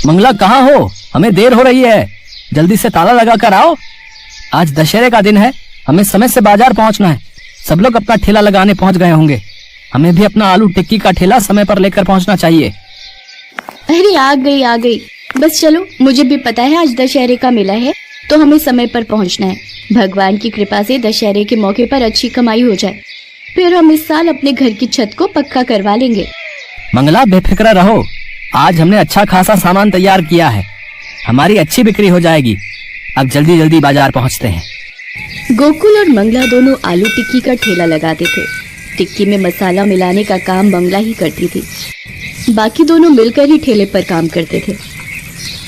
मंगला कहाँ हो? हमें देर हो रही है, जल्दी से ताला लगा कर आओ। आज दशहरे का दिन है, हमें समय से बाजार पहुंचना है। सब लोग अपना ठेला लगाने पहुंच गए होंगे, हमें भी अपना आलू टिक्की का ठेला समय पर लेकर पहुंचना चाहिए। अरे आ गई। बस चलो, मुझे भी पता है आज दशहरे का मेला है, तो हमें समय पर पहुंचना है। भगवान की कृपा से दशहरे के मौके पर अच्छी कमाई हो जाए, फिर हम इस साल अपने घर की छत को पक्का करवा लेंगे। मंगला बेफिक्र रहो, आज हमने अच्छा खासा सामान तैयार किया है, हमारी अच्छी बिक्री हो जाएगी। अब जल्दी जल्दी बाजार पहुंचते हैं। गोकुल और मंगला दोनों आलू टिक्की का ठेला लगाते थे। टिक्की में मसाला मिलाने का काम मंगला ही करती थी, बाकी दोनों मिलकर ही ठेले पर काम करते थे।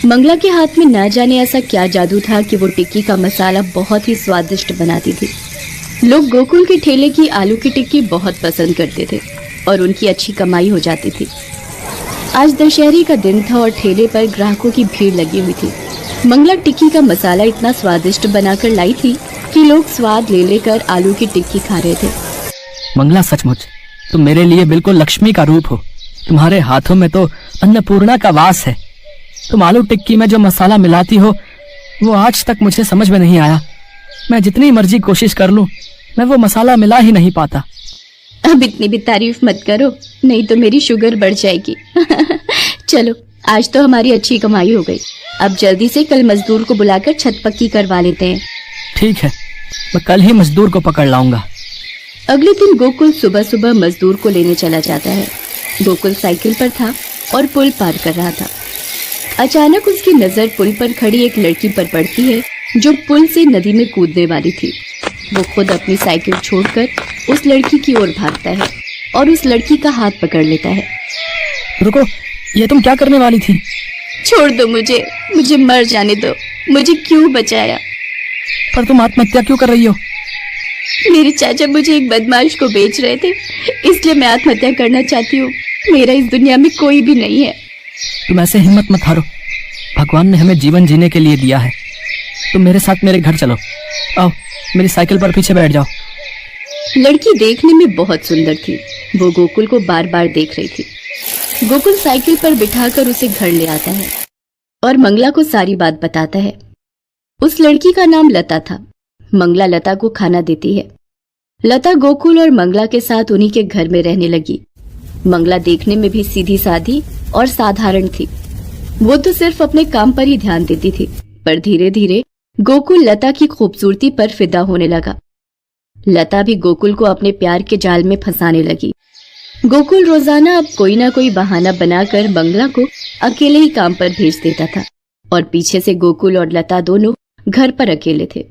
मंगला के हाथ में ना जाने ऐसा क्या जादू था कि वो टिक्की का मसाला बहुत ही स्वादिष्ट बनाती थी। लोग गोकुल के ठेले की आलू की टिक्की बहुत पसंद करते थे और उनकी अच्छी कमाई हो जाती थी। आज दशहरे का दिन था और ठेले पर ग्राहकों की भीड़ लगी हुई थी। मंगला टिक्की का मसाला इतना स्वादिष्ट बनाकर लाई थी कि लोग स्वाद ले लेकर आलू की टिक्की खा रहे थे। मंगला, सचमुच तुम मेरे लिए बिल्कुल लक्ष्मी का रूप हो। तुम्हारे हाथों में तो अन्नपूर्णा का वास है। तुम आलू टिक्की में जो मसाला मिलाती हो वो आज तक मुझे समझ में नहीं आया। मैं जितनी मर्जी कोशिश कर लूं, मैं वो मसाला मिला ही नहीं पाता। अब इतनी भी तारीफ मत करो, नहीं तो मेरी शुगर बढ़ जाएगी। चलो, आज तो हमारी अच्छी कमाई हो गई। अब जल्दी से कल मजदूर को बुलाकर छत पक्की करवा लेते हैं। ठीक है, मैं कल ही मजदूर को पकड़ लाऊंगा। अगले दिन गोकुल सुबह सुबह मजदूर को लेने चला जाता है। गोकुल साइकिल पर था और पुल पार कर रहा था। अचानक उसकी नजर पुल पर खड़ी एक लड़की पर पड़ती है जो पुल से नदी में कूदने वाली थी। वो खुद अपनी साइकिल छोड़कर उस लड़की की ओर भागता है और उस लड़की का हाथ पकड़ लेता है। रुको, ये तुम क्या करने वाली थी? छोड़ दो मुझे मर जाने दो। मुझे क्यों बचाया? पर तुम आत्महत्या क्यों कर रही हो? मेरे चाचा मुझे एक बदमाश को बेच रहे थे, इसलिए मैं आत्महत्या करना चाहती हूँ। मेरा इस दुनिया में कोई भी नहीं है। तुम ऐसे हिम्मत मत हारो, भगवान ने हमें जीवन जीने के लिए दिया है। तुम मेरे साथ मेरे घर चलो। आओ, मेरी साइकिल पर पीछे बैठ जाओ। लड़की देखने में बहुत सुंदर थी। वो गोकुल को बार बार देख रही थी। गोकुल साइकिल पर बिठाकर उसे घर ले आता है और मंगला को सारी बात बताता है। उस लड़की का नाम लता था। मंगला लता को खाना देती है। लता गोकुल और मंगला के साथ उन्हीं के घर में रहने लगी। मंगला देखने में भी सीधी सादी और साधारण थी। वो तो सिर्फ अपने काम पर ही ध्यान देती थी, पर धीरे धीरे गोकुल लता की खूबसूरती पर फिदा होने लगा। लता भी गोकुल को अपने प्यार के जाल में फंसाने लगी। गोकुल रोजाना अब कोई ना कोई बहाना बनाकर मंगला को अकेले ही काम पर भेज देता था और पीछे से गोकुल और लता दोनों घर पर अकेले थे।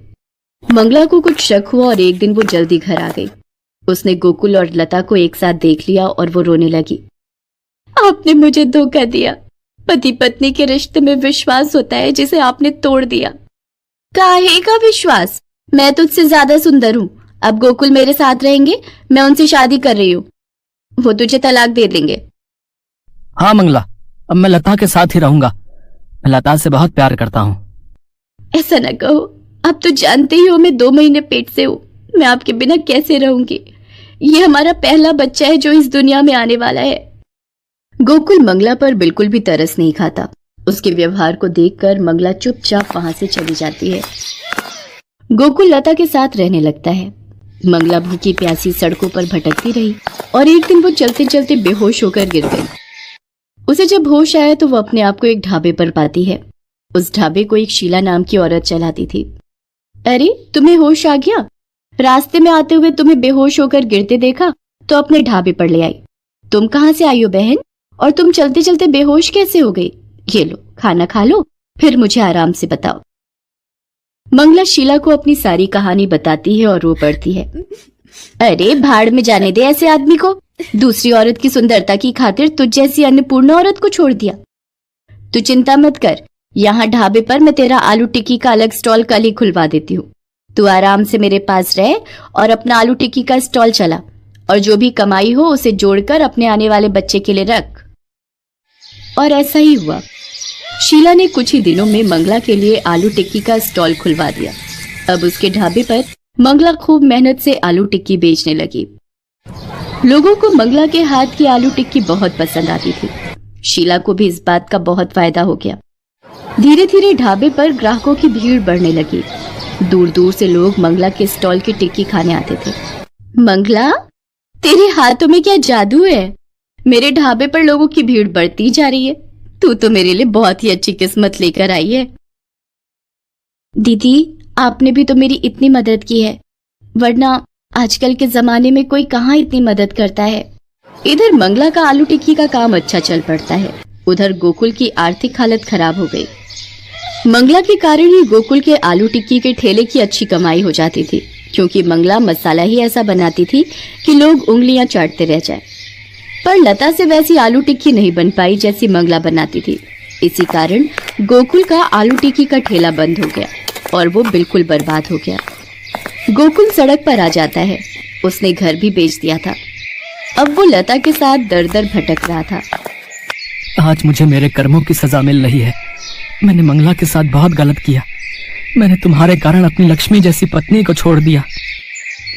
मंगला को कुछ शक हुआ और एक दिन वो जल्दी घर आ गई। उसने गोकुल और लता को एक साथ देख लिया और वो रोने लगी। आपने मुझे धोखा दिया। पति पत्नी के रिश्ते में विश्वास होता है जिसे आपने तोड़ दिया। काहे का विश्वास? मैं तुझसे ज्यादा सुंदर हूँ। अब गोकुल मेरे साथ रहेंगे, मैं उनसे शादी कर रही हूँ। वो तुझे तलाक दे देंगे। हाँ मंगला, अब मैं लता के साथ ही रहूंगा। मैं लता से बहुत प्यार करता हूँ। ऐसा न कहो, अब तो जानते ही हो मैं 2 महीने पेट से हूँ। मैं आपके बिना कैसे रहूंगी? ये हमारा पहला बच्चा है जो इस दुनिया में आने वाला है। गोकुल मंगला पर बिल्कुल भी तरस नहीं खाता। उसके व्यवहार को देखकर मंगला चुपचाप वहां से चली जाती है। गोकुल लता के साथ रहने लगता है। मंगला भूखी प्यासी सड़कों पर भटकती रही और एक दिन वो चलते चलते बेहोश होकर गिर गई। उसे जब होश आया तो वो अपने आप को एक ढाबे पर पाती है। उस ढाबे को एक शीला नाम की औरत चलाती थी। अरे, तुम्हें होश आ गया? रास्ते में आते हुए तुम्हें बेहोश होकर गिरते देखा तो अपने ढाबे पर ले आई। तुम कहाँ से आई हो बहन? और तुम चलते चलते बेहोश कैसे हो गई? ये लो, खाना खा लो, फिर मुझे आराम से बताओ। मंगला शीला को अपनी सारी कहानी बताती है और रो पड़ती है। अरे भाड़ में जाने दे ऐसे आदमी को। दूसरी औरत की सुंदरता की खातिर तुझ जैसी अन्नपूर्ण औरत को छोड़ दिया। तू चिंता मत कर, यहाँ ढाबे पर मैं तेरा आलू टिक्की का अलग स्टॉल कल ही खुलवा देती हूँ। तू आराम से मेरे पास रह और अपना आलू टिक्की का स्टॉल चला और जो भी कमाई हो उसे जोड़कर अपने आने वाले बच्चे के लिए रख। और ऐसा ही हुआ। शीला ने कुछ ही दिनों में मंगला के लिए आलू टिक्की का स्टॉल खुलवा दिया। अब उसके ढाबे पर मंगला खूब मेहनत से आलू टिक्की बेचने लगी। लोगों को मंगला के हाथ की आलू टिक्की बहुत पसंद आती थी। शीला को भी इस बात का बहुत फायदा हो गया। धीरे धीरे ढाबे पर ग्राहकों की भीड़ बढ़ने लगी। दूर दूर से लोग मंगला के स्टॉल की टिक्की खाने आते थे। मंगला, तेरे हाथों में क्या जादू है? मेरे ढाबे पर लोगों की भीड़ बढ़ती जा रही है। तू तो मेरे लिए बहुत ही अच्छी किस्मत लेकर आई है। दीदी, आपने भी तो मेरी इतनी मदद की है, वरना आजकल के जमाने में कोई कहाँ इतनी मदद करता है। इधर मंगला का आलू टिक्की का काम अच्छा चल पड़ता है, उधर गोकुल की आर्थिक हालत खराब हो गई। मंगला के कारण ही गोकुल के आलू टिक्की के ठेले की अच्छी कमाई हो जाती थी, क्योंकि मंगला मसाला ही ऐसा बनाती थी कि लोग उंगलियां चाटते रह जाए। पर लता से वैसी आलू टिक्की नहीं बन पाई जैसी मंगला बनाती थी। इसी कारण गोकुल का आलू टिक्की का ठेला बंद हो गया और वो बिल्कुल बर्बाद हो गया। गोकुल सड़क पर आ जाता है। उसने घर भी बेच दिया था। अब वो लता के साथ दर दर भटक रहा था। आज मुझे मेरे कर्मों की सजा मिल रही है। मैंने मंगला के साथ बहुत गलत किया। मैंने तुम्हारे कारण अपनी लक्ष्मी जैसी पत्नी को छोड़ दिया।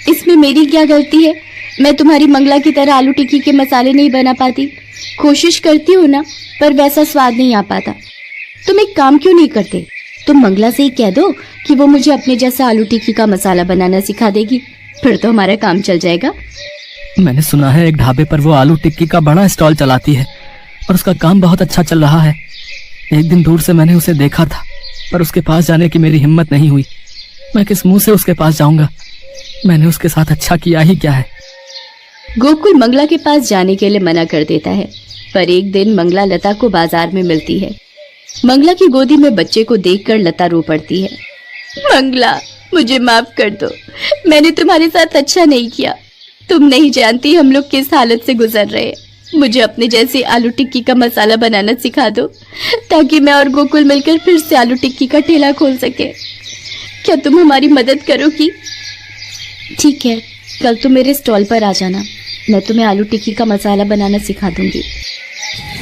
इसमें मेरी क्या गलती है? मैं तुम्हारी मंगला की तरह आलू टिक्की के मसाले नहीं बना पाती। कोशिश करती हूँ ना, पर वैसा स्वाद नहीं आ पाता। तुम एक काम क्यों नहीं करते? तुम मंगला से ही कह दो कि वो मुझे अपने जैसा आलू टिक्की का मसाला बनाना सिखा देगी, फिर तो हमारा काम चल जाएगा। मैंने सुना है एक ढाबे पर वो आलू टिक्की का बड़ा स्टॉल चलाती है और उसका काम बहुत अच्छा चल रहा है। एक दिन दूर से मैंने उसे देखा था, पर उसके पास जाने की मेरी हिम्मत नहीं हुई। मैं किस मुंह से उसके पास जाऊंगा? मैंने उसके साथ अच्छा किया ही क्या है? गोकुल मंगला के पास जाने के लिए मना कर देता है, पर एक दिन मंगला लता को बाजार में मिलती है। मंगला की गोदी में बच्चे को देखकर लता रो पड़ती है। मंगला, मुझे माफ कर दो, मैंने तुम्हारे साथ अच्छा नहीं किया। तुम नहीं जानती हम लोग किस हालत से गुजर रहे हैं। मुझे अपने जैसी आलू टिक्की का मसाला बनाना सिखा दो, ताकि मैं और गोकुल मिलकर फिर से आलू टिक्की का ठेला खोल सके। क्या तुम हमारी मदद करोगी? ठीक है, कल तुम मेरे स्टॉल पर आ जाना, मैं तुम्हें आलू टिक्की का मसाला बनाना सिखा दूंगी।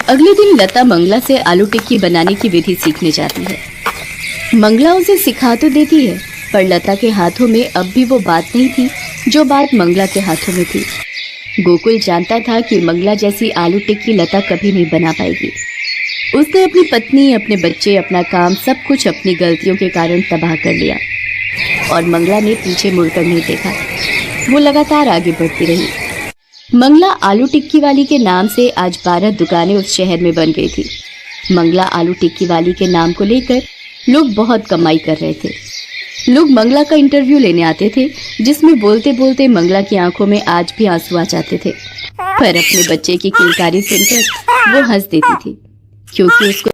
अगले दिन लता मंगला से आलू टिक्की बनाने की विधि सीखने जाती है। मंगला उसे सिखा तो देती है, पर लता के हाथों में अब भी वो बात नहीं थी जो बात मंगला के हाथों में थी। गोकुल जानता था कि मंगला जैसी आलू टिक्की लता कभी नहीं बना पाएगी। उसने अपनी पत्नी, अपने बच्चे, अपना काम, सब कुछ अपनी गलतियों के कारण तबाह कर लिया और मंगला ने पीछे मुड़कर नहीं देखा। वो लगातार आगे बढ़ती रही। मंगला आलू टिक्की वाली के नाम से आज 12 दुकानें उस शहर में बन गई थी। मंगला आलू टिक्की वाली के नाम को लेकर लोग बहुत कमाई कर रहे थे। लोग मंगला का इंटरव्यू लेने आते थे, जिसमें बोलते बोलते मंगला की आंखों में आज भी आंसू आ जाते थे। पर अपने बच्चे की किलकारी सुनकर वो हंस देती थी, क्योंकि उसको